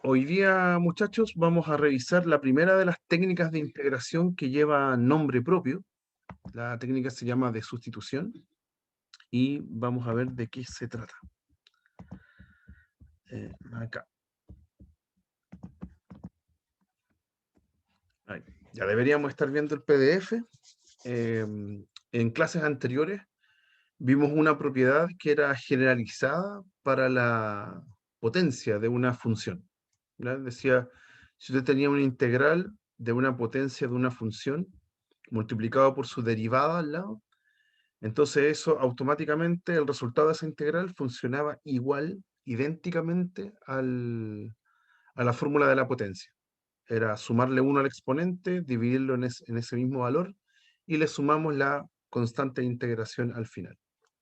Hoy día, muchachos, vamos a revisar la primera de las técnicas de integración que lleva nombre propio. La técnica se llama de sustitución y vamos a ver de qué se trata. Acá. Ahí. Ya deberíamos estar viendo el PDF. En clases anteriores vimos una propiedad que era generalizada para la potencia de una función. ¿Ya? Decía, si usted tenía una integral de una potencia de una función multiplicado por su derivada al lado, entonces eso automáticamente, el resultado de esa integral funcionaba igual, idénticamente a la fórmula de la potencia. Era sumarle 1 al exponente, dividirlo en ese mismo valor y le sumamos la constante de integración al final.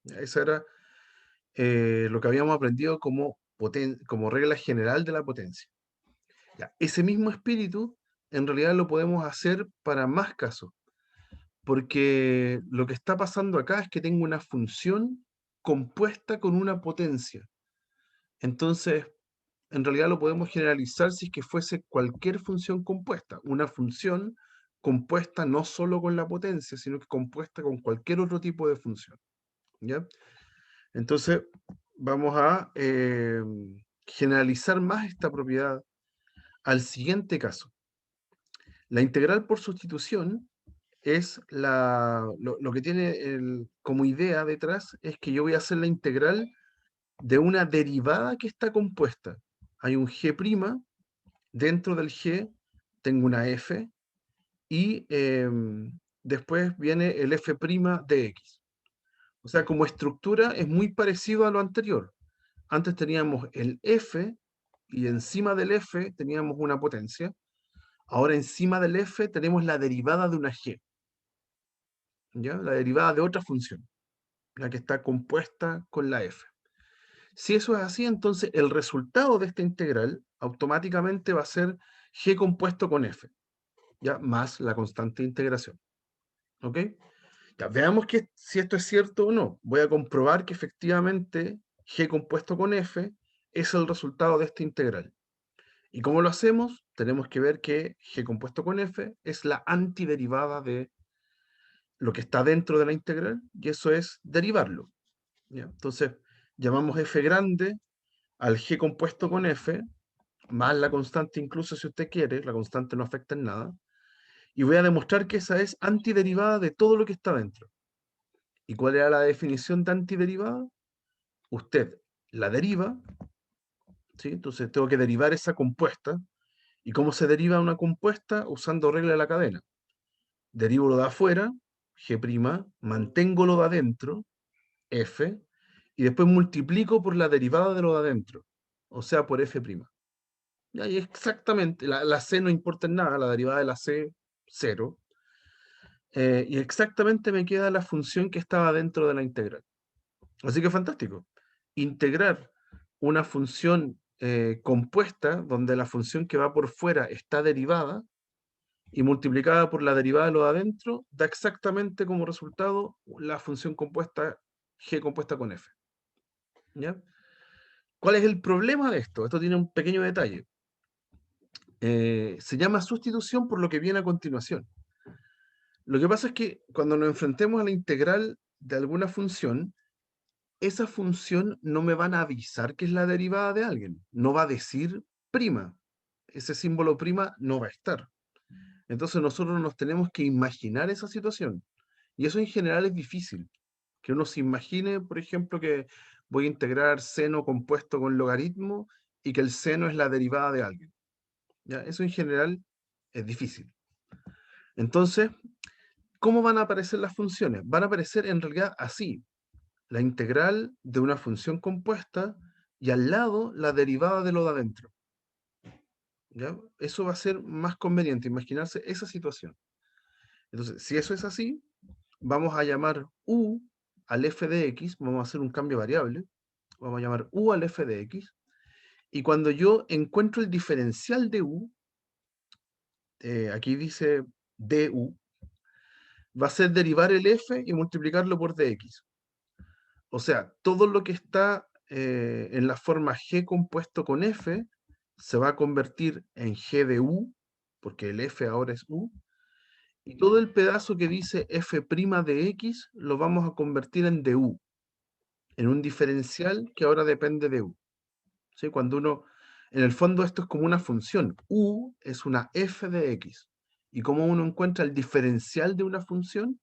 Eso era lo que habíamos aprendido como regla general de la potencia. Ya, ese mismo espíritu en realidad lo podemos hacer para más casos, porque lo que está pasando acá es que tengo una función compuesta con una potencia. Entonces, en realidad lo podemos generalizar si es que fuese cualquier función compuesta, una función compuesta no solo con la potencia, sino que compuesta con cualquier otro tipo de función. ¿Ya? Entonces, vamos a generalizar más esta propiedad al siguiente caso. La integral por sustitución es lo que tiene como idea detrás es que yo voy a hacer la integral de una derivada que está compuesta. Hay un g', dentro del g tengo una f y después viene el f' de x. O sea, como estructura es muy parecido a lo anterior. Antes teníamos el f y encima del f teníamos una potencia. Ahora encima del f tenemos la derivada de una g, ¿ya? La derivada de otra función, la que está compuesta con la f. Si eso es así, entonces el resultado de esta integral automáticamente va a ser g compuesto con f, ¿ya? Más la constante de integración. ¿Ok? Ya, veamos si esto es cierto o no. Voy a comprobar que efectivamente g compuesto con f es el resultado de esta integral. ¿Y cómo lo hacemos? Tenemos que ver que g compuesto con f es la antiderivada de lo que está dentro de la integral, y eso es derivarlo. ¿Ya? Entonces, llamamos f grande al g compuesto con f, más la constante incluso si usted quiere, la constante no afecta en nada, y voy a demostrar que esa es antiderivada de todo lo que está dentro. ¿Y cuál era la definición de antiderivada? Usted la deriva, ¿sí? Entonces tengo que derivar esa compuesta. ¿Y cómo se deriva una compuesta? Usando regla de la cadena. Derivo lo de afuera, g', mantengo lo de adentro, f, y después multiplico por la derivada de lo de adentro, o sea, por f'. Y ahí exactamente, la c no importa en nada, la derivada de la c, 0. Y exactamente me queda la función que estaba dentro de la integral. Así que fantástico. Integrar una función compuesta, donde la función que va por fuera está derivada, y multiplicada por la derivada de lo de adentro, da exactamente como resultado la función compuesta g compuesta con f. ¿Ya? ¿Cuál es el problema de esto? Esto tiene un pequeño detalle. Se llama sustitución por lo que viene a continuación. Lo que pasa es que cuando nos enfrentemos a la integral de alguna función, esa función no me van a avisar que es la derivada de alguien. No va a decir prima. Ese símbolo prima no va a estar. Entonces nosotros nos tenemos que imaginar esa situación. Y eso en general es difícil. Que uno se imagine, por ejemplo, que voy a integrar seno compuesto con logaritmo y que el seno es la derivada de alguien. ¿Ya? Eso en general es difícil. Entonces, ¿cómo van a aparecer las funciones? Van a aparecer en realidad así. La integral de una función compuesta y al lado la derivada de lo de adentro. ¿Ya? Eso va a ser más conveniente, imaginarse esa situación. Entonces, si eso es así, vamos a llamar u al f de x, vamos a hacer un cambio variable, vamos a llamar u al f de x, y cuando yo encuentro el diferencial de u, aquí dice du, va a ser derivar el f y multiplicarlo por dx. O sea, todo lo que está en la forma g compuesto con f se va a convertir en g de u, porque el f ahora es u, y todo el pedazo que dice f' de x lo vamos a convertir en du, en un diferencial que ahora depende de u. ¿Sí? Cuando uno, en el fondo esto es como una función, u es una f de x, y como uno encuentra el diferencial de una función,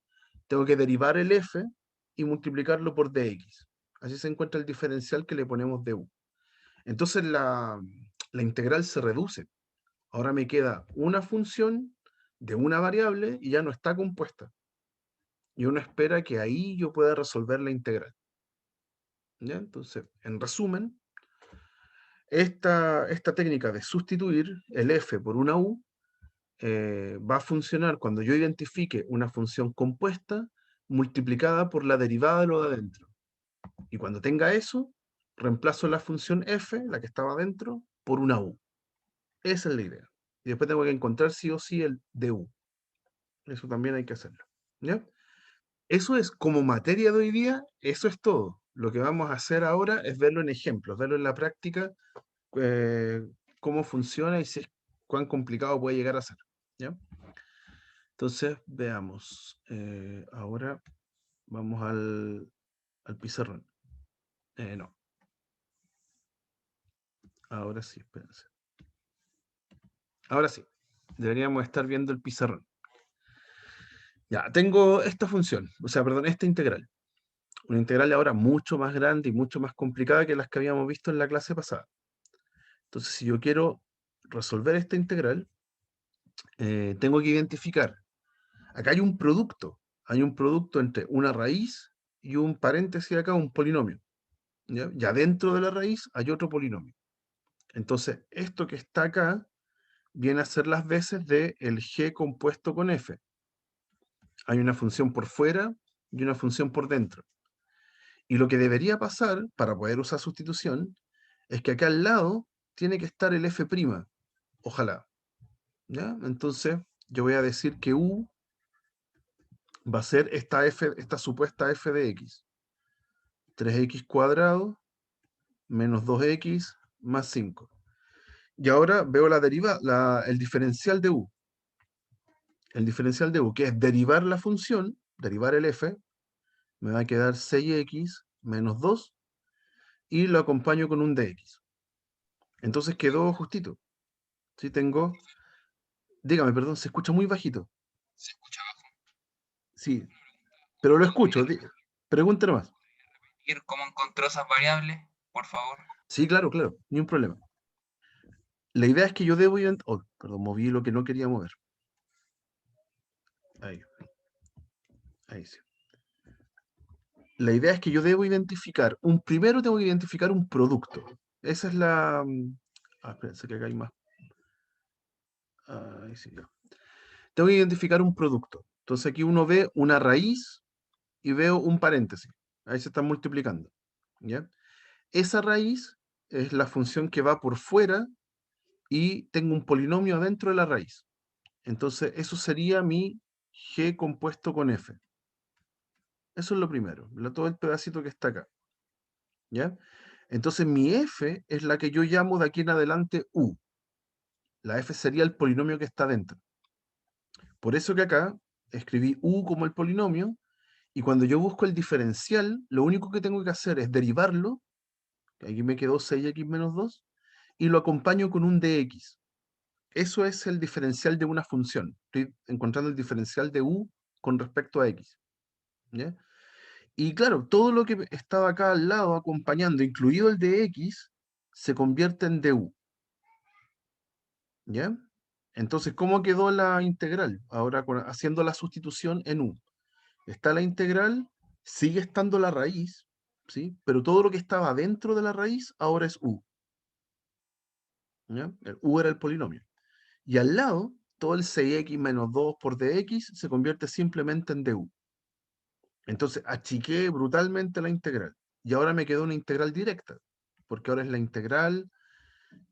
tengo que derivar el f y multiplicarlo por dx. Así se encuentra el diferencial que le ponemos de u. Entonces la integral se reduce. Ahora me queda una función de una variable y ya no está compuesta. Y uno espera que ahí yo pueda resolver la integral. ¿Ya? Entonces, en resumen, esta técnica de sustituir el f por una u va a funcionar cuando yo identifique una función compuesta multiplicada por la derivada de lo de adentro. Y cuando tenga eso, reemplazo la función f, la que estaba adentro, por una u. Esa es la idea. Y después tengo que encontrar sí o sí el du. Eso también hay que hacerlo. ¿Ya? Eso es como materia de hoy día, eso es todo. Lo que vamos a hacer ahora es verlo en ejemplos, verlo en la práctica, eh, cómo funciona y si es, cuán complicado puede llegar a ser. ¿Ya? Entonces, veamos. Ahora vamos al pizarrón. No, ahora sí, espérense. Ahora sí, deberíamos estar viendo el pizarrón. Ya, tengo esta función, o sea, perdón, esta integral. Una integral ahora mucho más grande y mucho más complicada que las que habíamos visto en la clase pasada. Entonces, si yo quiero resolver esta integral, tengo que identificar, acá hay un producto entre una raíz y un paréntesis acá, un polinomio. ¿Ya? Ya dentro de la raíz hay otro polinomio. Entonces, esto que está acá viene a ser las veces de el g compuesto con f. Hay una función por fuera y una función por dentro. Y lo que debería pasar para poder usar sustitución es que acá al lado tiene que estar el f', ojalá. ¿Ya? Entonces, yo voy a decir que u va a ser esta supuesta f de x. 3x cuadrado menos 2x más 5. Y ahora veo el diferencial de u. El diferencial de u, que es derivar la función, derivar el f, me va a quedar 6x menos 2 y lo acompaño con un dx. Entonces quedó justito. ¿Sí? Tengo... Dígame, perdón, se escucha muy bajito. Se escucha abajo. Sí, pero lo escucho. ¿Podría Pregúntale más. repetir cómo encontró esas variables, por favor? Sí, claro, claro, ni un problema. La idea es que yo debo... Oh, perdón, moví lo que no quería mover. Ahí, ahí sí. La idea es que yo debo identificar, primero tengo que identificar un producto. Esa es la... espérense que acá hay más. Ahí sí, ya. Tengo que identificar un producto. Entonces aquí uno ve una raíz y veo un paréntesis. Ahí se están multiplicando. ¿Ya? Esa raíz es la función que va por fuera y tengo un polinomio adentro de la raíz. Entonces eso sería mi g compuesto con f. Eso es lo primero, todo el pedacito que está acá. ¿Ya? Entonces mi f es la que yo llamo de aquí en adelante u. La f sería el polinomio que está dentro. Por eso que acá escribí u como el polinomio, y cuando yo busco el diferencial, lo único que tengo que hacer es derivarlo, que aquí me quedó 6x menos 2, y lo acompaño con un dx. Eso es el diferencial de una función. Estoy encontrando el diferencial de u con respecto a x. ¿Ya? Y claro, todo lo que estaba acá al lado acompañando, incluido el de x, se convierte en du. ¿Ya? Entonces, ¿cómo quedó la integral? Ahora haciendo la sustitución en u. Está la integral, sigue estando la raíz, ¿sí? Pero todo lo que estaba dentro de la raíz ahora es u. ¿Ya? El u era el polinomio. Y al lado, todo el 6x menos 2 por dx se convierte simplemente en du. Entonces, achiqué brutalmente la integral. Y ahora me quedó una integral directa, porque ahora es la integral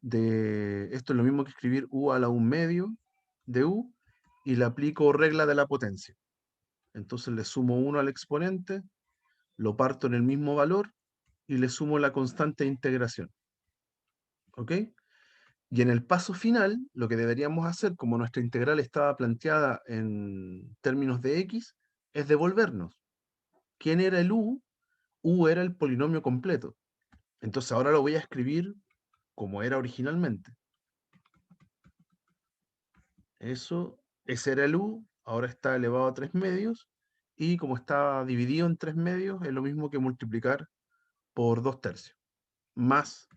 de... Esto es lo mismo que escribir u a la 1/2 de u, y le aplico regla de la potencia. Entonces le sumo 1 al exponente, lo parto en el mismo valor y le sumo la constante de integración. ¿Ok? Y en el paso final, lo que deberíamos hacer, como nuestra integral estaba planteada en términos de x, es devolvernos. ¿Quién era el u? U era el polinomio completo. Entonces ahora lo voy a escribir como era originalmente. Ese era el u, ahora está elevado a 3 medios, y como está dividido en 3 medios, es lo mismo que multiplicar por 2 tercios, más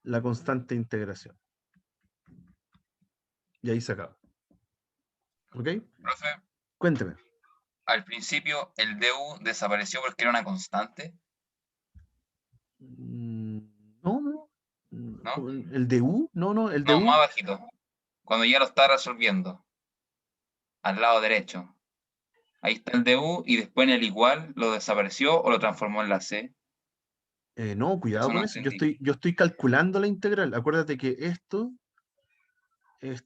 la constante de integración. Y ahí se acaba. ¿Ok? Profe, Cuénteme. al principio el du desapareció porque era una constante, Mm, No, no. ¿no? ¿El de U? No, no, el de No, más U. bajito. Cuando ya lo está resolviendo, al lado derecho. Ahí está el du y después en el igual lo desapareció o lo transformó en la c. No, cuidado Eso no con eso. entendí. Yo estoy calculando la integral. Acuérdate que esto es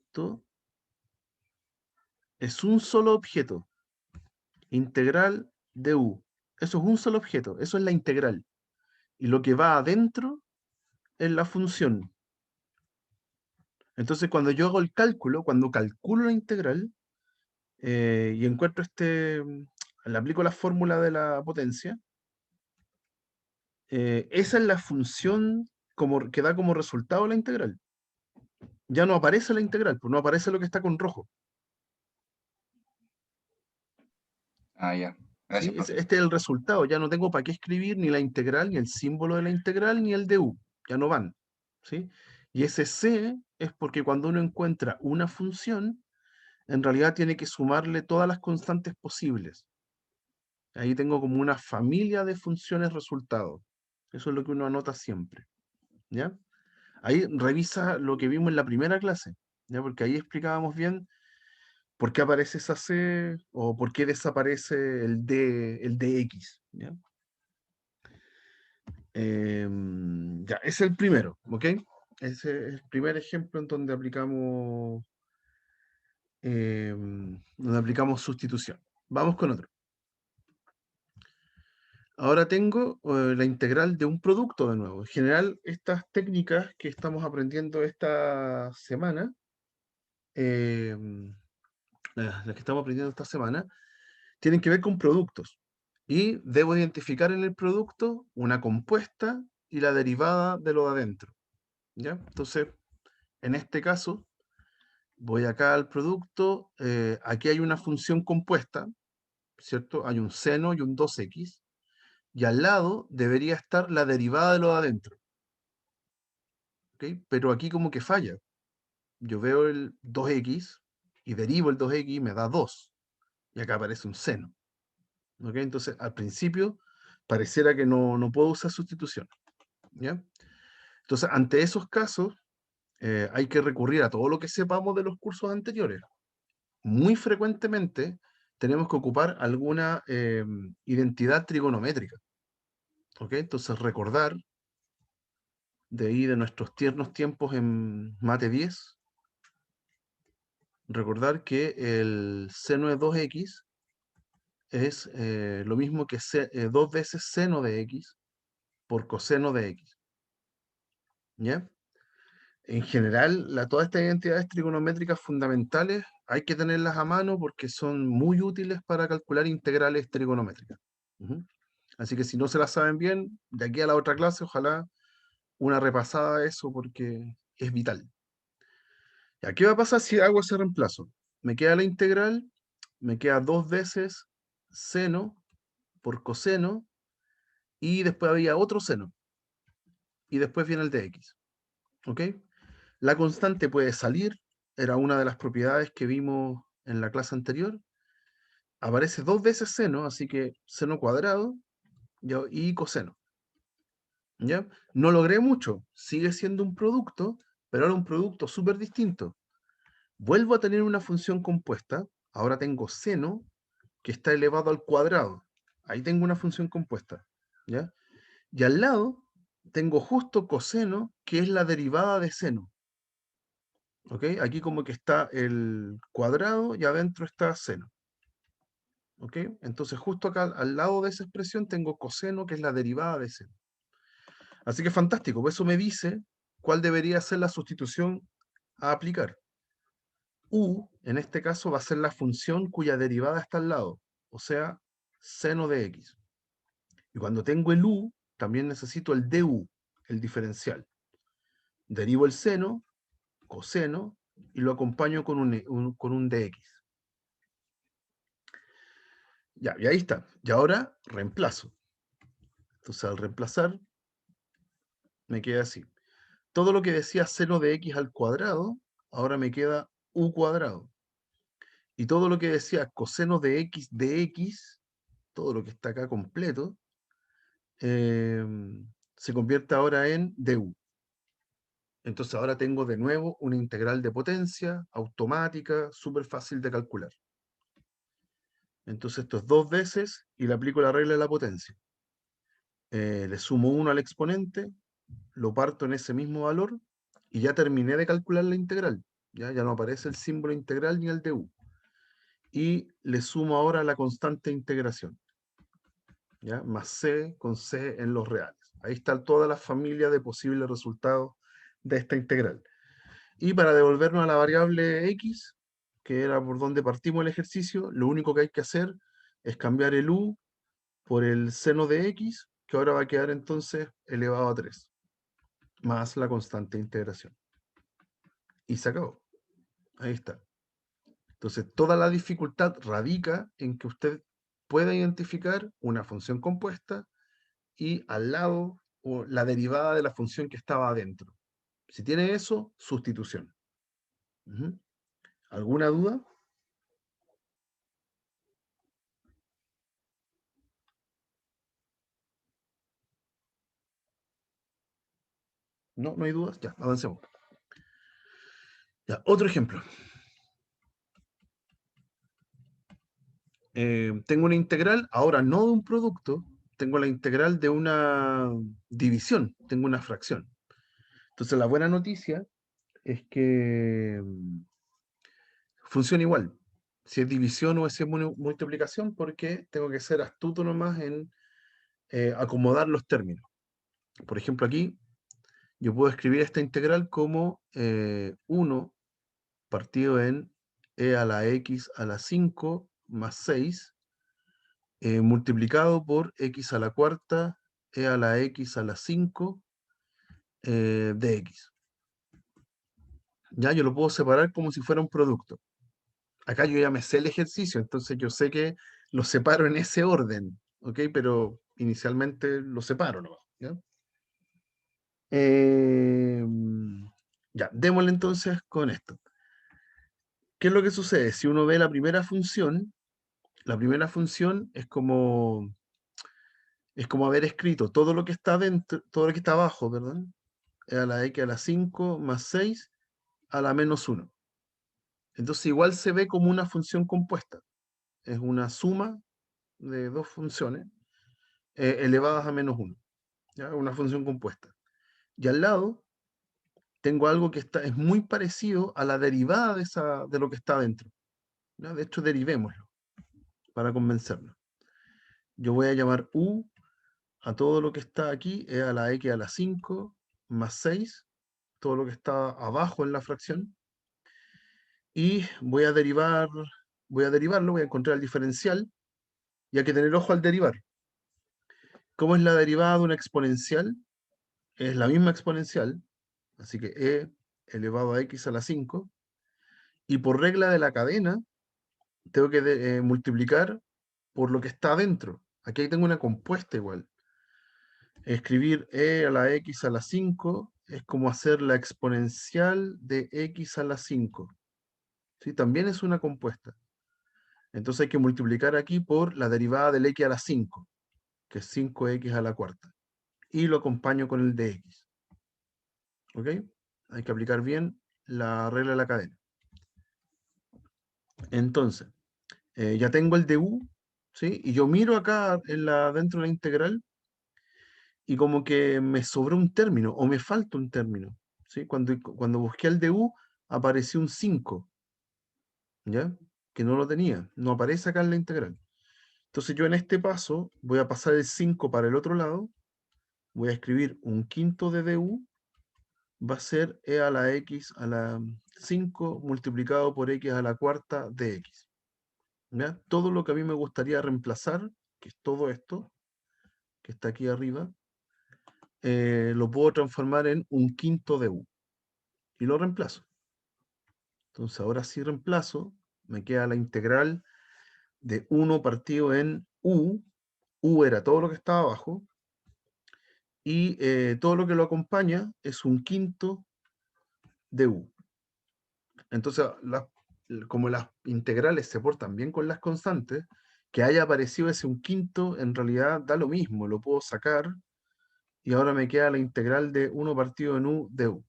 un solo objeto. Integral de U. Eso es un solo objeto. Eso es la integral. Y lo que va adentro es la función. Entonces, cuando yo hago el cálculo, cuando calculo la integral y encuentro le aplico la fórmula de la potencia, esa es la función que da como resultado la integral. Ya no aparece la integral, pues no aparece lo que está con rojo. Ah, ya. ¿Sí? Gracias, profe. Este es el resultado. Ya no tengo para qué escribir ni la integral, ni el símbolo de la integral, ni el de u. Ya no van. ¿Sí? Y ese c es porque cuando uno encuentra una función, en realidad tiene que sumarle todas las constantes posibles. Ahí tengo como una familia de funciones resultados. Eso es lo que uno anota siempre. ¿Ya? Ahí revisa lo que vimos en la primera clase, ¿ya? Porque ahí explicábamos bien por qué aparece esa C o por qué desaparece el DX, ¿ya? Ya, ese es el primero, ¿ok? Ese es el primer ejemplo en donde aplicamos sustitución. Vamos con otro. Ahora tengo la integral de un producto de nuevo. En general, estas técnicas que estamos aprendiendo esta semana, las que estamos aprendiendo esta semana, tienen que ver con productos. Y debo identificar en el producto una compuesta y la derivada de lo de adentro. ¿Ya? Entonces, en este caso, voy acá al producto. Aquí hay una función compuesta, ¿cierto? Hay un seno y un 2x. Y al lado debería estar la derivada de lo de adentro. ¿Ok? Pero aquí como que falla. Yo veo el 2x y derivo el 2x y me da 2. Y acá aparece un seno. ¿Ok? Entonces, al principio, pareciera que no puedo usar sustitución. ¿Ya? Entonces, ante esos casos, hay que recurrir a todo lo que sepamos de los cursos anteriores. Muy frecuentemente tenemos que ocupar alguna identidad trigonométrica. ¿Ok? Entonces, recordar de ahí de nuestros tiernos tiempos en Mate 10, recordar que el seno de 2x es lo mismo que 2 veces seno de x por coseno de x. ¿Ya? En general, todas estas identidades trigonométricas fundamentales hay que tenerlas a mano porque son muy útiles para calcular integrales trigonométricas. Ujú. Así que si no se las saben bien, de aquí a la otra clase, ojalá una repasada a eso porque es vital. ¿Ya? ¿Qué va a pasar si hago ese reemplazo? Me queda la integral, me queda 2 veces seno por coseno y después había otro seno y después viene el de x. ¿Ok? La constante puede salir, era una de las propiedades que vimos en la clase anterior. Aparece 2 veces seno, así que seno cuadrado y coseno. ¿Ya? No logré mucho, sigue siendo un producto, pero ahora un producto súper distinto. Vuelvo a tener una función compuesta, ahora tengo seno que está elevado al cuadrado. Ahí tengo una función compuesta. ¿Ya? Y al lado tengo justo coseno, que es la derivada de seno. ¿Ok? Aquí como que está el cuadrado y adentro está seno. ¿Ok? Entonces justo acá al lado de esa expresión tengo coseno, que es la derivada de seno. Así que fantástico, pues eso me dice cuál debería ser la sustitución a aplicar. U, en este caso, va a ser la función cuya derivada está al lado, o sea, seno de x. Y cuando tengo el u, también necesito el du, el diferencial. Derivo el seno, coseno, y lo acompaño con un dx. Ya, y ahí está. Y ahora reemplazo. Entonces, al reemplazar, me queda así. Todo lo que decía seno de x al cuadrado, ahora me queda u cuadrado. Y todo lo que decía coseno de x, todo lo que está acá completo, se convierte ahora en du. Entonces ahora tengo de nuevo una integral de potencia, automática, súper fácil de calcular. Entonces esto es 2 veces y le aplico la regla de la potencia. Le sumo 1 al exponente, lo parto en ese mismo valor y ya terminé de calcular la integral. Ya no aparece el símbolo integral ni el du. Y le sumo ahora la constante de integración. ¿Ya? Más c con c en los reales. Ahí está toda la familia de posibles resultados de esta integral. Y para devolvernos a la variable x, que era por donde partimos el ejercicio, lo único que hay que hacer es cambiar el u por el seno de x, que ahora va a quedar entonces elevado a 3, más la constante de integración. Y se acabó. Ahí está. Entonces, toda la dificultad radica en que usted pueda identificar una función compuesta y al lado la derivada de la función que estaba adentro. Si tiene eso, sustitución. ¿Alguna duda? No hay dudas. Ya, avancemos. Ya, otro ejemplo. Tengo una integral, ahora no de un producto, tengo la integral de una división, tengo una fracción. Entonces la buena noticia es que funciona igual, si es división o si es multiplicación, porque tengo que ser astuto nomás en acomodar los términos. Por ejemplo, aquí yo puedo escribir esta integral como 1 partido en e a la x a la 5 más 6 multiplicado por x a la cuarta e a la x a la 5 de x. Ya yo lo puedo separar como si fuera un producto. Acá yo ya me sé el ejercicio, entonces yo sé que lo separo en ese orden, ¿ok? Pero inicialmente lo separo, ¿no? ¿Ya? Ya, démosle entonces con esto. ¿Qué es lo que sucede? Si uno ve la primera función es como haber escrito todo lo que está dentro, todo lo que está abajo, perdón, a la x a la 5 más 6 a la menos 1. Entonces igual se ve como una función compuesta. Es una suma de dos funciones elevadas a menos 1. ¿Ya? Una función compuesta. Y al lado tengo algo que es muy parecido a la derivada de lo que está dentro. ¿Ya? De hecho, derivémoslo para convencernos. Yo voy a llamar u a todo lo que está aquí, e a la x a la 5 más 6, todo lo que está abajo en la fracción, y voy a derivarlo, voy a encontrar el diferencial, y hay que tener ojo al derivar. ¿Cómo es la derivada de una exponencial? Es la misma exponencial, así que e elevado a x a la 5, y por regla de la cadena, tengo que multiplicar por lo que está adentro. Aquí tengo una compuesta igual. Escribir e a la x a la 5 es como hacer la exponencial de x a la 5. ¿Sí? También es una compuesta. Entonces hay que multiplicar aquí por la derivada del x a la 5, que es 5x a la cuarta. Y lo acompaño con el de x. ¿Ok? Hay que aplicar bien la regla de la cadena. Entonces, ya tengo el du, ¿sí? Y yo miro acá dentro de la integral y como que me sobró un término o me falta un término. ¿Sí? Cuando busqué el du apareció un 5, ¿ya? Que no lo tenía, no aparece acá en la integral. Entonces yo en este paso voy a pasar el 5 para el otro lado, voy a escribir un quinto de du, va a ser e a la x a la 5 multiplicado por x a la cuarta de x. ¿Ya? Todo lo que a mí me gustaría reemplazar, que es todo esto, que está aquí arriba, lo puedo transformar en un quinto de u. Y lo reemplazo. Entonces ahora sí reemplazo, me queda la integral de 1 partido en u. U era todo lo que estaba abajo. Y todo lo que lo acompaña es un quinto de u. Entonces, como las integrales se portan bien con las constantes, que haya aparecido ese un quinto, en realidad da lo mismo, lo puedo sacar, y ahora me queda la integral de 1 partido en u de u.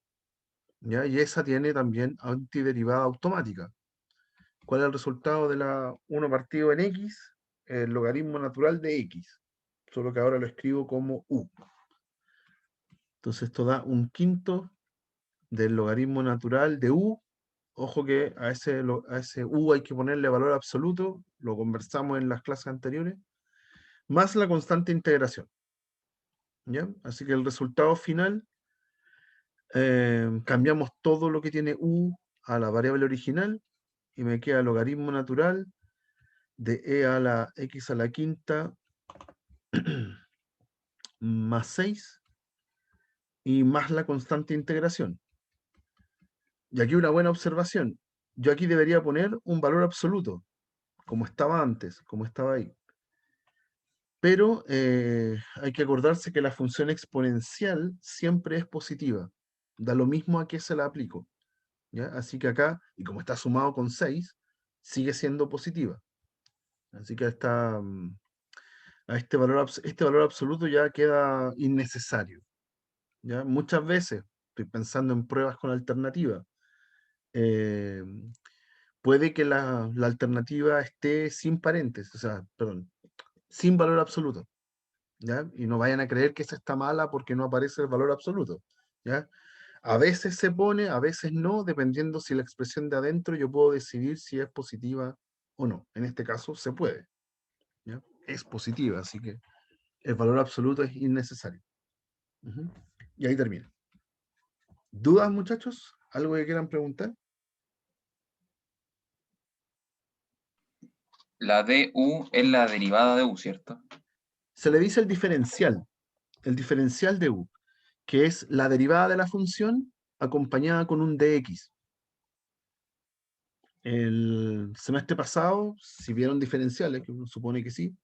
¿Ya? Y esa tiene también antiderivada automática. ¿Cuál es el resultado de la 1 partido en x? El logaritmo natural de x, solo que ahora lo escribo como u. Entonces esto da un quinto del logaritmo natural de u. Ojo que a ese u hay que ponerle valor absoluto, lo conversamos en las clases anteriores, más la constante integración. ¿Ya? Así que el resultado final, cambiamos todo lo que tiene u a la variable original y me queda logaritmo natural de e a la x a la quinta más 6 y más la constante integración. Y aquí una buena observación. Yo aquí debería poner un valor absoluto, como estaba antes, como estaba ahí. Pero hay que acordarse que la función exponencial siempre es positiva. Da lo mismo a qué se la aplico. ¿Ya? Así que acá, y como está sumado con 6, sigue siendo positiva. Así que a este valor absoluto ya queda innecesario. ¿Ya? Muchas veces, estoy pensando en pruebas con alternativa, eh, puede que la alternativa esté sin paréntesis, o sea, perdón, sin valor absoluto. ¿Ya? Y no vayan a creer que esa está mala porque no aparece el valor absoluto. ¿Ya? A veces se pone, a veces no, dependiendo si la expresión de adentro yo puedo decidir si es positiva o no. En este caso se puede. ¿Ya? Es positiva, así que el valor absoluto es innecesario. Ujú. Y ahí termina. ¿Dudas, muchachos? ¿Algo que quieran preguntar? La du es la derivada de u, ¿cierto? Se le dice el diferencial de u, que es la derivada de la función acompañada con un dx. El semestre pasado, si vieron diferenciales, que uno supone que sí,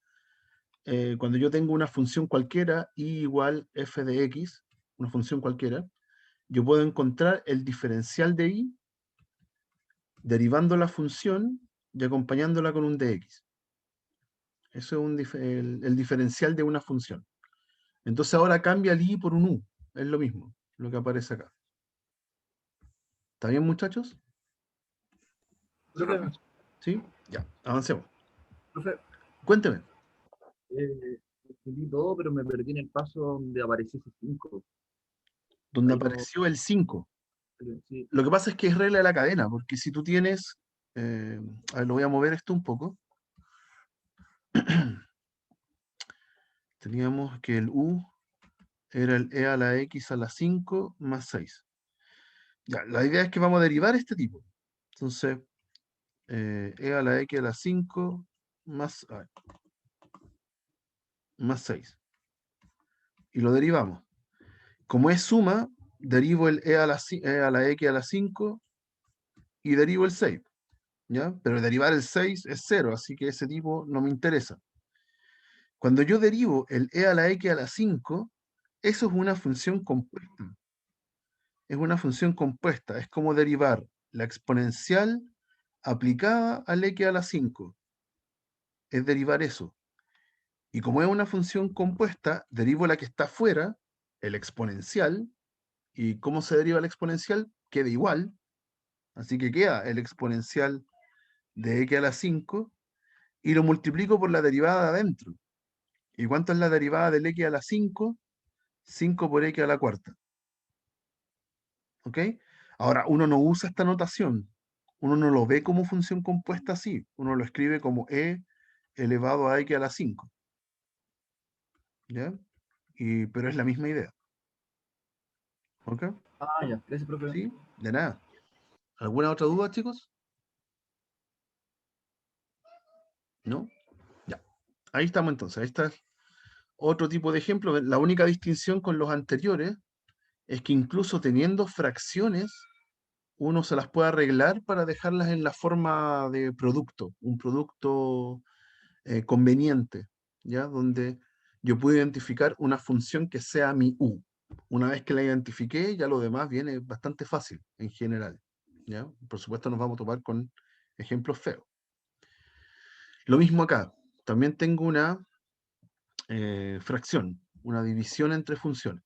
cuando yo tengo una función cualquiera, y igual f de x, una función cualquiera, yo puedo encontrar el diferencial de y derivando la función y acompañándola con un dx. Eso es el diferencial de una función. Entonces ahora cambia el i por un u. Es lo mismo, lo que aparece acá. ¿Está bien, muchachos? Sí, Profe, profe. ¿Sí? Ya, avancemos. profe, Cuénteme, escribí todo, pero me perdí en el paso donde apareció ese 5. donde Ahí no, apareció el 5. sí, Lo que pasa es que es regla de la cadena, porque si tú tienes, a ver, lo voy a mover esto un poco. Teníamos que el u era el e a la x a la 5 más 6. Ya, la idea es que vamos a derivar este tipo. Entonces, e a la x a la 5 más, más 6. Y lo derivamos. Como es suma, derivo el e a la x a la 5 y derivo el 6. ¿Ya? Pero derivar el 6 es 0, así que ese tipo no me interesa. Cuando yo derivo el e a la x a la 5, eso es una función compuesta. Es una función compuesta. Es como derivar la exponencial aplicada al x a la 5. Es derivar eso. Y como es una función compuesta, derivo la que está afuera, el exponencial. ¿Y cómo se deriva el exponencial? Queda igual. Así que queda el exponencial de x a la 5 y lo multiplico por la derivada de adentro. ¿Y cuánto es la derivada del x a la 5? 5 por x a la cuarta. ¿Ok? Ahora, uno no usa esta notación. Uno no lo ve como función compuesta así. Uno lo escribe como e elevado a x a la 5. ¿Ya? Pero es la misma idea. ¿Ok? ya, gracias, profe. ¿Sí? De nada. ¿Alguna otra duda, chicos? ¿No? Ya. Ahí estamos entonces. Ahí está otro tipo de ejemplo. La única distinción con los anteriores es que incluso teniendo fracciones, uno se las puede arreglar para dejarlas en la forma de producto, un producto conveniente, ¿ya? Donde yo puedo identificar una función que sea mi U. Una vez que la identifiqué, ya lo demás viene bastante fácil en general, ¿ya? Por supuesto nos vamos a topar con ejemplos feos. Lo mismo acá, también tengo una fracción, una división entre funciones.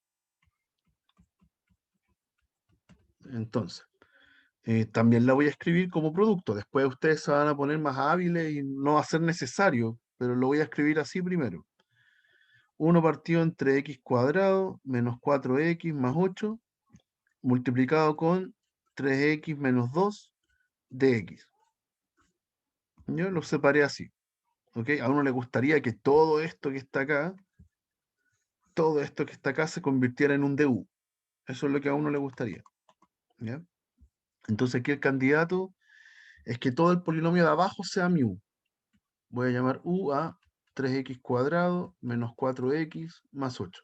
Entonces, también la voy a escribir como producto. Después ustedes se van a poner más hábiles y no va a ser necesario, pero lo voy a escribir así primero. 1 partido entre x cuadrado menos 4x más 8 multiplicado con 3x menos 2 de x. Yo lo separé así. ¿Ok? A uno le gustaría que todo esto que está acá, todo esto que está acá se convirtiera en un du. Eso es lo que a uno le gustaría. ¿Ya? Entonces aquí el candidato es que todo el polinomio de abajo sea mu. Voy a llamar u a 3x cuadrado menos 4x más 8.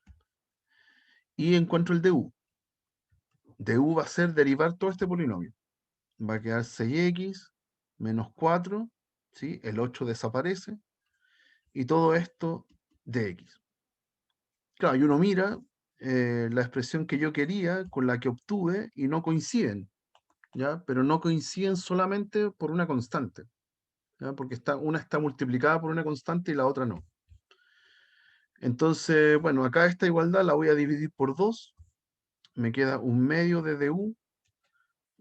Y encuentro el du. Du va a ser derivar todo este polinomio. Va a quedar 6x menos 4, ¿sí? El 8 desaparece, y todo esto de x. Claro, y uno mira la expresión que yo quería con la que obtuve y no coinciden, ¿ya? Pero no coinciden solamente por una constante, ¿ya? Porque una está multiplicada por una constante y la otra no. Entonces, bueno, acá esta igualdad la voy a dividir por 2, me queda un medio de du,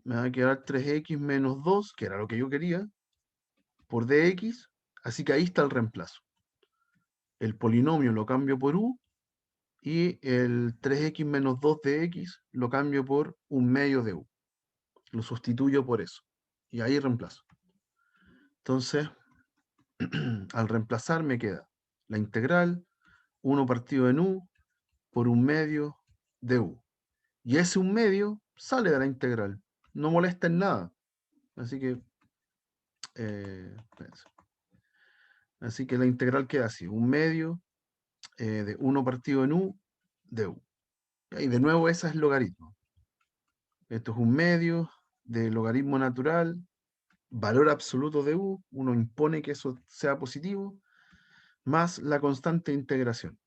me va a quedar 3x menos 2, que era lo que yo quería, por dx, así que ahí está el reemplazo. El polinomio lo cambio por u y el 3x menos 2 de x lo cambio por un medio de u. Lo sustituyo por eso. Y ahí reemplazo. Entonces, al reemplazar me queda la integral 1 partido en u por un medio de u. Y ese un medio sale de la integral. No molesta en nada. Así que, así que la integral queda así. Un medio de 1 partido en u de u. Y de nuevo ese es el logaritmo. Esto es un medio de logaritmo natural, valor absoluto de u, uno impone que eso sea positivo, más la constante de integración.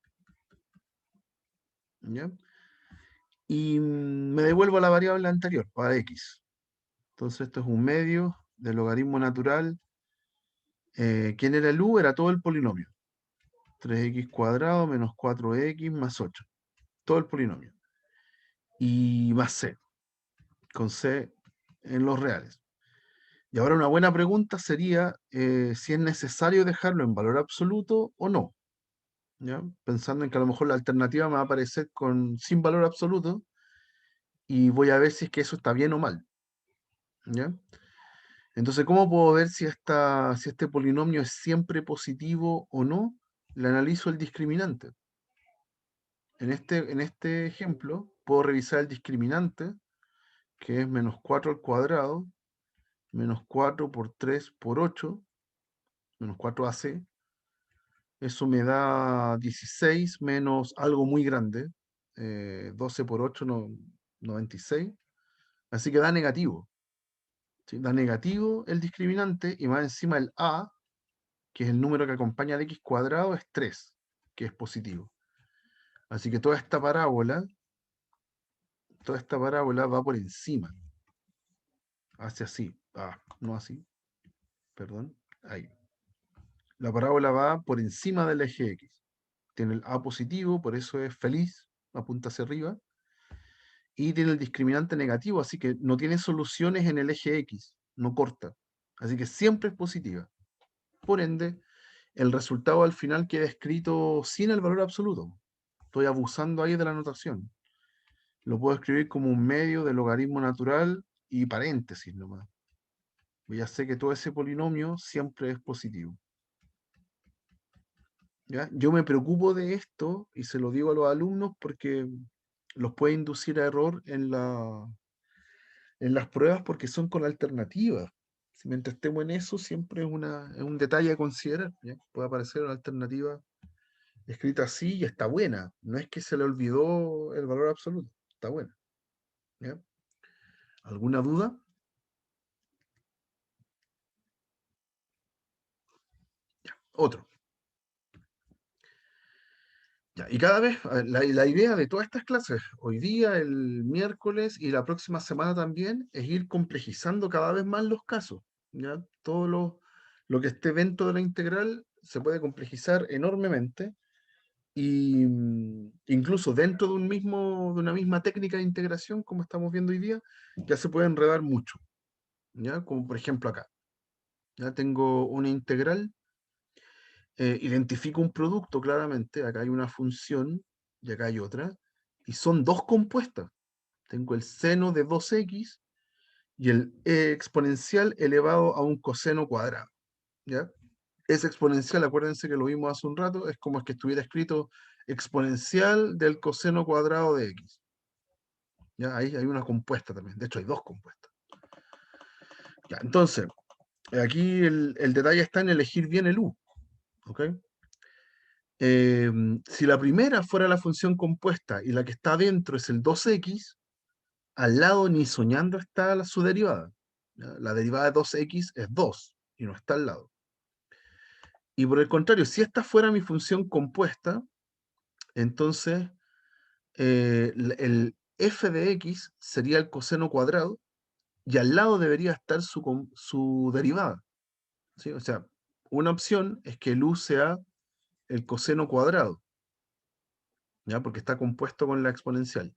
¿Ya? Y me devuelvo a la variable anterior, para x. Entonces esto es un medio de logaritmo natural. ¿Quién era el u? Era todo el polinomio. 3x cuadrado menos 4x más 8. Todo el polinomio. Y más c, con c en los reales. Y ahora una buena pregunta sería si es necesario dejarlo en valor absoluto o no. ¿Ya? Pensando en que a lo mejor la alternativa me va a aparecer sin valor absoluto y voy a ver si es que eso está bien o mal. ¿Ya? Entonces, ¿cómo puedo ver si este polinomio es siempre positivo o no? Le analizo el discriminante. En este ejemplo, puedo revisar el discriminante, que es menos 4 al cuadrado, menos 4 por 3 por 8, menos 4ac. Eso me da 16 menos algo muy grande, 12 por 8, 96. Así que da negativo. ¿Sí? Da negativo el discriminante y más encima el a, que es el número que acompaña al x cuadrado, es 3, que es positivo. Así que toda esta parábola va por encima. Hace así. No así. Perdón. Ahí. La parábola va por encima del eje x. Tiene el a positivo, por eso es feliz, apunta hacia arriba. Y tiene el discriminante negativo, así que no tiene soluciones en el eje x, no corta. Así que siempre es positiva. Por ende, el resultado al final queda escrito sin el valor absoluto. Estoy abusando ahí de la notación. Lo puedo escribir como un medio de logaritmo natural y paréntesis nomás. Ya sé que todo ese polinomio siempre es positivo. ¿Ya? Yo me preocupo de esto y se lo digo a los alumnos porque los puede inducir a error en las pruebas porque son con alternativas. Si mientras estemos en eso, siempre es un detalle a considerar. ¿Ya? Puede aparecer una alternativa escrita así y está buena. No es que se le olvidó el valor absoluto, está buena. ¿Ya? ¿Alguna duda? Ya, otro. Ya, y cada vez, la idea de todas estas clases, hoy día, el miércoles y la próxima semana también, es ir complejizando cada vez más los casos. ¿Ya? Todo lo que esté dentro de la integral se puede complejizar enormemente y incluso dentro de de una misma técnica de integración, como estamos viendo hoy día, ya se puede enredar mucho. ¿Ya? Como por ejemplo acá. Ya tengo una integral, identifico un producto claramente, acá hay una función y acá hay otra, y son dos compuestas. Tengo el seno de 2x y el exponencial elevado a un coseno cuadrado. ¿Ya? Ese exponencial, acuérdense que lo vimos hace un rato, es como es que estuviera escrito exponencial del coseno cuadrado de x. ¿Ya? Ahí hay una compuesta también, de hecho hay dos compuestas. Ya, entonces, aquí el detalle está en elegir bien el u. ¿Ok? Si la primera fuera la función compuesta y la que está dentro es el 2x, al lado ni soñando está su derivada. ¿Ya? La derivada de 2x es 2 y no está al lado. Y por el contrario, si esta fuera mi función compuesta, entonces el f de x sería el coseno cuadrado y al lado debería estar su derivada. ¿Sí? O sea, una opción es que el u sea el coseno cuadrado, ¿ya? Porque está compuesto con la exponencial.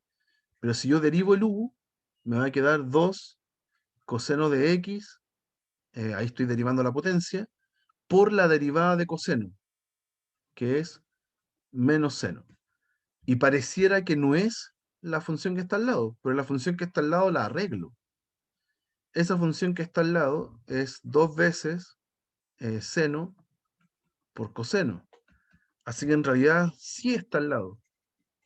Pero si yo derivo el u, me va a quedar 2 coseno de x, ahí estoy derivando la potencia, por la derivada de coseno, que es menos seno. Y pareciera que no es la función que está al lado, pero la función que está al lado la arreglo. Esa función que está al lado es 2 veces seno por coseno. Así que en realidad sí está al lado.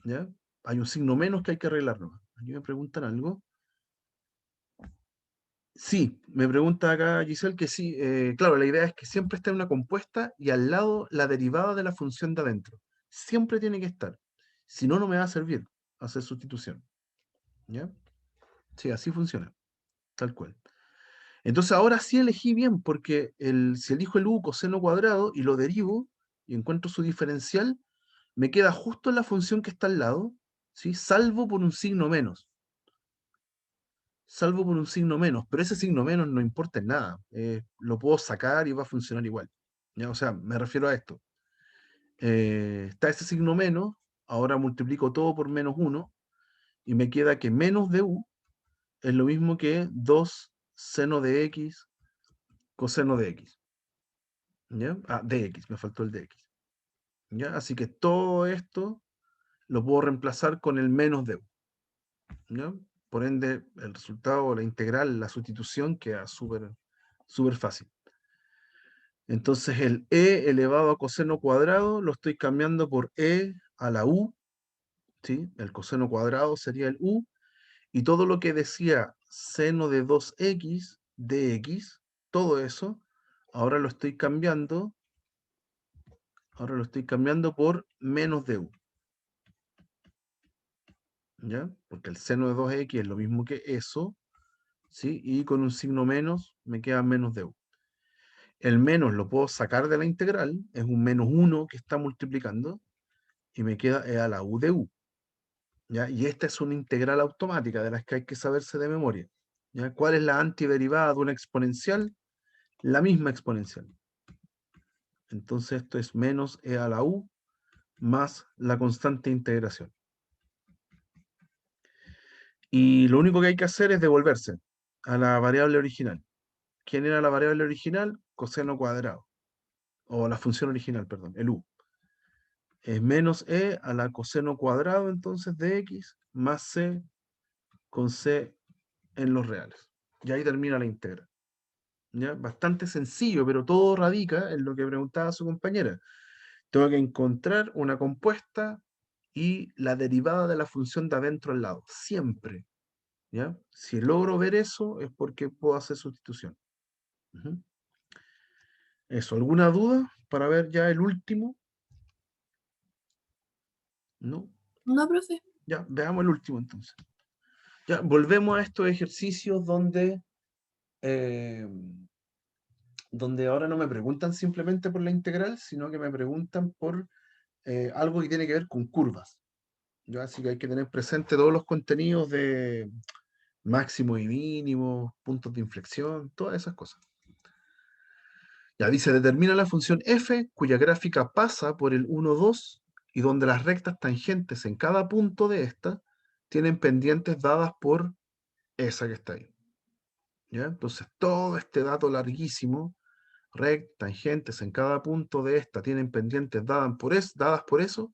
¿Ya? Hay un signo menos que hay que arreglarlo. Aquí me preguntan algo. Sí, me pregunta acá Giselle que sí. Claro, la idea es que siempre esté una compuesta y al lado la derivada de la función de adentro. Siempre tiene que estar. Si no, no me va a servir hacer sustitución. ¿Ya? Sí, así funciona. Tal cual. Entonces ahora sí elegí bien, porque si elijo el u coseno cuadrado y lo derivo y encuentro su diferencial, me queda justo en la función que está al lado, ¿sí? Salvo por un signo menos. Salvo por un signo menos, pero ese signo menos no importa en nada. Lo puedo sacar y va a funcionar igual. ¿Ya? O sea, me refiero a esto. Está ese signo menos, ahora multiplico todo por menos 1 y me queda que menos de u es lo mismo que 2 seno de x coseno de x. ¿Ya? Ah, dx, me faltó el dx. ¿Ya? Así que todo esto lo puedo reemplazar con el menos de u. ¿Ya? Por ende, el resultado, la integral, la sustitución queda súper fácil. Entonces el e elevado a coseno cuadrado lo estoy cambiando por e a la u, ¿sí? El coseno cuadrado sería el u, y todo lo que decía seno de 2x dx, todo eso, ahora lo estoy cambiando por menos de u. ¿Ya? Porque el seno de 2x es lo mismo que eso, ¿sí? Y con un signo menos me queda menos de u. El menos lo puedo sacar de la integral, es un menos 1 que está multiplicando, y me queda e a la u de u. ¿Ya? Y esta es una integral automática de las que hay que saberse de memoria. ¿Ya? ¿Cuál es la antiderivada de una exponencial? La misma exponencial. Entonces esto es menos e a la u más la constante de integración. Y lo único que hay que hacer es devolverse a la variable original. ¿Quién era la variable original? Coseno cuadrado. O la función original, perdón, el u. Es menos e a la coseno cuadrado entonces de x más c con c en los reales. Y ahí termina la integral. ¿Ya? Bastante sencillo, pero todo radica en lo que preguntaba su compañera. Tengo que encontrar una compuesta y la derivada de la función de adentro al lado. Siempre. ¿ya? Si logro ver eso, es porque puedo hacer sustitución. Ujú. Eso, ¿alguna duda para ver ya el último? ¿No? No, profe. Ya, veamos el último entonces. Ya, volvemos a estos ejercicios eh, donde ahora no me preguntan simplemente por la integral, sino que me preguntan por algo que tiene que ver con curvas. ¿Ya? Así que hay que tener presente todos los contenidos de máximo y mínimo, puntos de inflexión, todas esas cosas. Ya dice, determina la función f cuya gráfica pasa por el 1, 2 y donde las rectas tangentes en cada punto de esta tienen pendientes dadas por esa que está ahí. ¿Ya? Entonces, todo este dato larguísimo, rectas, tangentes en cada punto de esta tienen pendientes dadas por eso.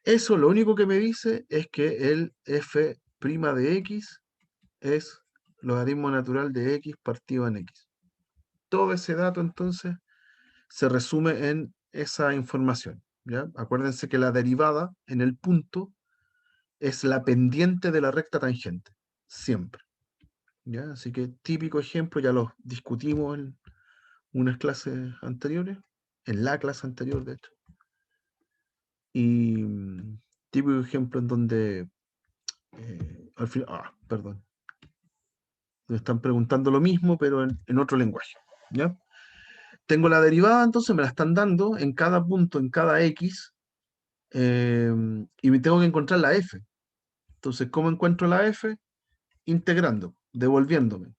Eso lo único que me dice es que el f' de x es logaritmo natural de x partido en x. Todo ese dato entonces se resume en esa información. ¿Ya? Acuérdense que la derivada en el punto es la pendiente de la recta tangente, siempre. ¿Ya? Así que típico ejemplo, ya lo discutimos en unas clases anteriores, en la clase anterior de hecho. Y típico ejemplo en donde al final, perdón, me están preguntando lo mismo, pero en otro lenguaje. ¿Ya? Tengo la derivada, entonces me la están dando en cada punto, en cada x, y me tengo que encontrar la f. Entonces, ¿cómo encuentro la f? Integrando, devolviéndome.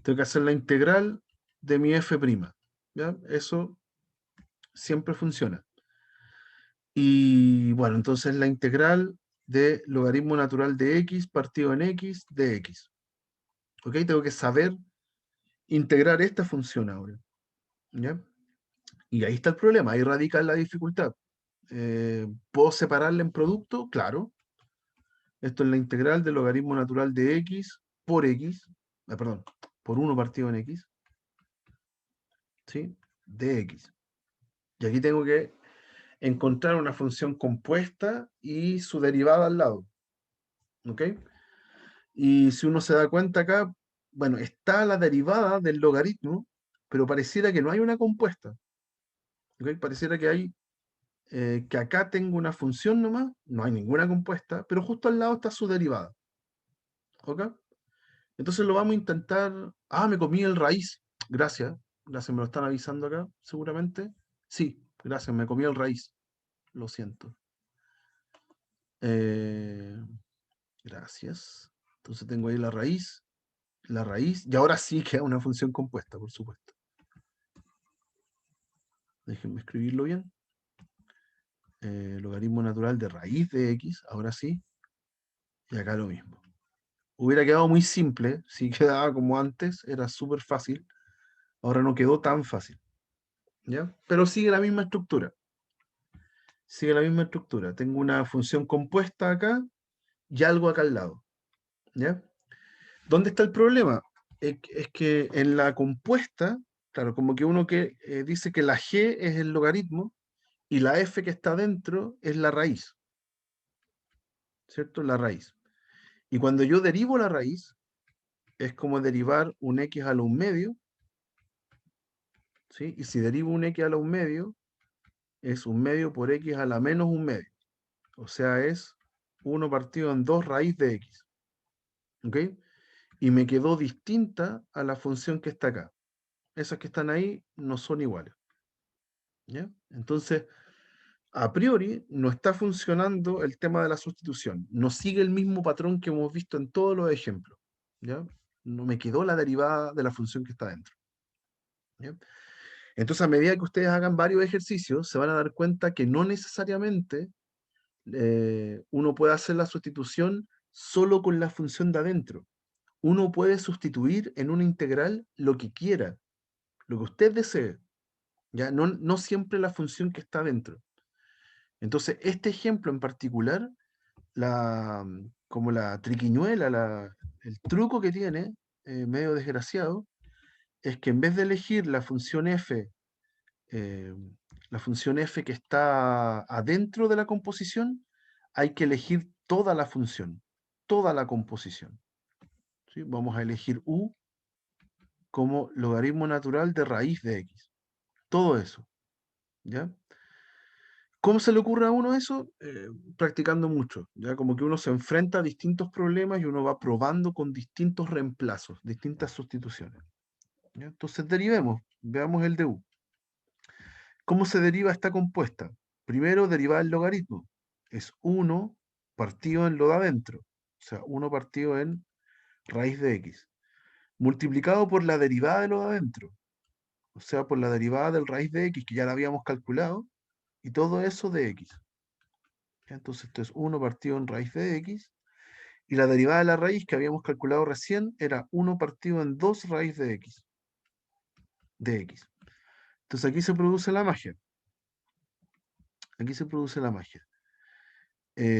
Tengo que hacer la integral de mi f'. ¿Ya? Eso siempre funciona. Y bueno, entonces la integral de logaritmo natural de x partido en x de x. ¿Ok? Tengo que saber integrar esta función ahora. ¿Ya? Y ahí está el problema, ahí radica la dificultad. ¿Puedo separarla en producto? Claro. Esto es la integral del logaritmo natural de x por x, perdón, por 1 partido en x, ¿sí? De x. Y aquí tengo que encontrar una función compuesta y su derivada al lado. ¿Ok? Y si uno se da cuenta acá, bueno, está la derivada del logaritmo, pero pareciera que no hay una compuesta. ¿Ok? Pareciera que hay que acá tengo una función nomás, no hay ninguna compuesta, pero justo al lado está su derivada. ¿Ok? Entonces lo vamos a intentar. Me comí el raíz. Gracias. Gracias, me lo están avisando acá, seguramente. Sí, gracias, me comí el raíz. Lo siento. Gracias. Entonces tengo ahí la raíz, y ahora sí queda una función compuesta, por supuesto. Déjenme escribirlo bien. Logaritmo natural de raíz de x, ahora sí. Y acá lo mismo. Hubiera quedado muy simple, si quedaba como antes, era súper fácil. Ahora no quedó tan fácil. ¿Ya? Pero sigue la misma estructura. Sigue la misma estructura. Tengo una función compuesta acá y algo acá al lado. ¿Ya? ¿Dónde está el problema? Es que en la compuesta, claro, como que uno que dice que la g es el logaritmo y la f que está dentro es la raíz. ¿Cierto? La raíz. Y cuando yo derivo la raíz, es como derivar un x a la 1/2. ¿Sí? Y si derivo un x a la 1/2, es 1/2 por x a la menos 1/2. O sea, es 1 partido en 2 raíz de x. ¿Ok? Y me quedó distinta a la función que está acá. Esas que están ahí no son iguales. ¿Ya? Entonces, a priori, no está funcionando el tema de la sustitución. No sigue el mismo patrón que hemos visto en todos los ejemplos. ¿Ya? No me quedó la derivada de la función que está dentro. ¿Ya? Entonces, a medida que ustedes hagan varios ejercicios, se van a dar cuenta que no necesariamente uno puede hacer la sustitución solo con la función de adentro. Uno puede sustituir en una integral lo que quiera, lo que usted desee. ¿Ya? No siempre la función que está dentro. Entonces, este ejemplo en particular, como la triquiñuela, el truco que tiene, medio desgraciado, es que en vez de elegir eh, la función f que está adentro de la composición, hay que elegir toda la función, toda la composición. ¿sí? Vamos a elegir u como logaritmo natural de raíz de x. Todo eso, ¿ya? ¿Cómo se le ocurre a uno eso? Practicando mucho, ¿ya? Como que uno se enfrenta a distintos problemas y uno va probando con distintos reemplazos, distintas sustituciones, ¿ya? Entonces derivemos, veamos el de u. ¿Cómo se deriva esta compuesta? Primero, derivar el logaritmo. Es 1 partido en lo de adentro, o sea, 1 partido en raíz de x, multiplicado por la derivada de lo de adentro, o sea, por la derivada del raíz de x, que ya la habíamos calculado, y todo eso de x. Entonces esto es 1 partido en raíz de x, y la derivada de la raíz que habíamos calculado recién era 1 partido en 2 raíz de x. Entonces aquí se produce la magia. Aquí se produce la magia.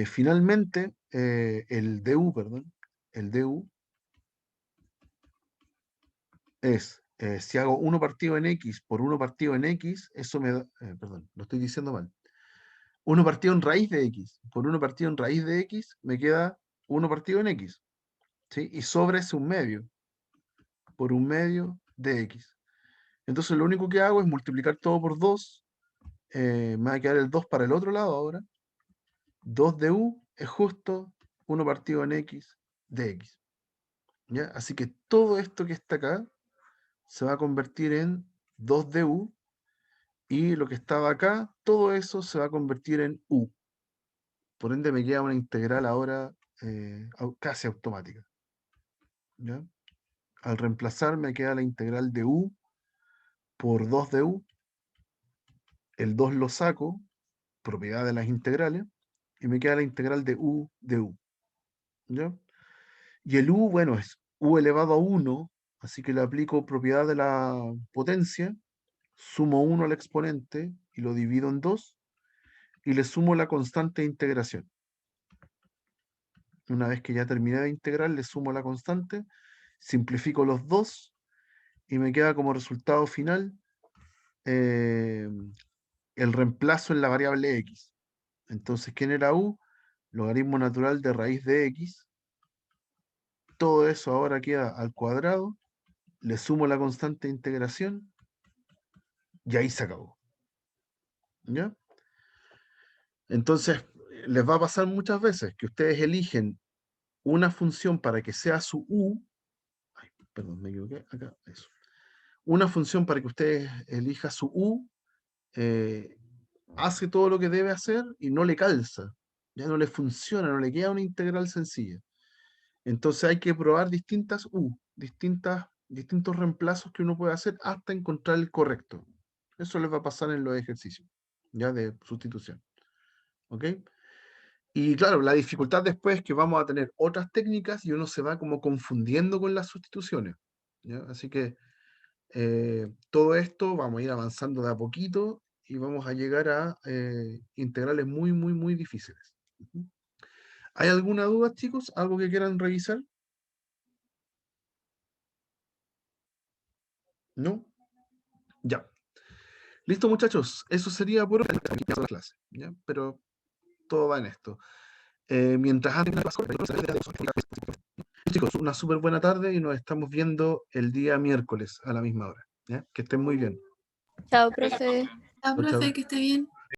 Finalmente, el du, perdón, el du es, si hago 1 partido en x por 1 partido en x, eso me da, perdón, lo estoy diciendo mal. 1 partido en raíz de x por 1 partido en raíz de x, me queda 1 partido en x, ¿sí? Y sobre ese un medio, por un medio de x. Entonces lo único que hago es multiplicar todo por 2, me va a quedar el 2 para el otro lado ahora. 2 de u es justo 1 partido en x de x. ¿Ya? Así que todo esto que está acá se va a convertir en 2 de u, y lo que estaba acá, todo eso se va a convertir en u. Por ende me queda una integral ahora casi automática, ¿ya? Al reemplazar me queda la integral de u por 2 de u. El 2 lo saco, propiedad de las integrales, y me queda la integral de u, ¿ya? Y el u, bueno, es u elevado a 1, así que le aplico propiedad de la potencia, sumo 1 al exponente y lo divido en 2, y le sumo la constante de integración. Una vez que ya terminé de integrar, le sumo la constante, simplifico los dos, y me queda como resultado final el reemplazo en la variable x. Entonces, ¿quién era u? Logaritmo natural de raíz de x. Todo eso ahora queda al cuadrado, le sumo la constante de integración, y ahí se acabó. ¿Ya? Entonces, les va a pasar muchas veces que ustedes eligen una función para que sea su u. Ay, perdón, me equivoqué acá, eso. Una función para que ustedes elija su u, hace todo lo que debe hacer y no le calza, ya no le funciona, no le queda una integral sencilla. Entonces hay que probar distintas u, distintos reemplazos que uno puede hacer hasta encontrar el correcto. Eso les va a pasar en los ejercicios, ya de sustitución. ¿Ok? Y claro, la dificultad después es que vamos a tener otras técnicas y uno se va como confundiendo con las sustituciones, ¿ya? Así que todo esto vamos a ir avanzando de a poquito y vamos a llegar a integrales muy, muy, muy difíciles. ¿Hay alguna duda, chicos? ¿Algo que quieran revisar? ¿No? Ya. Listo, muchachos. Eso sería por hoy. La clase, ¿ya? Pero todo va en esto. Mientras antes, chicos, una súper buena tarde y nos estamos viendo el día miércoles a la misma hora, ¿ya? Que estén muy bien. Chao, profe. Chao, Chao, chao. profe, que esté bien.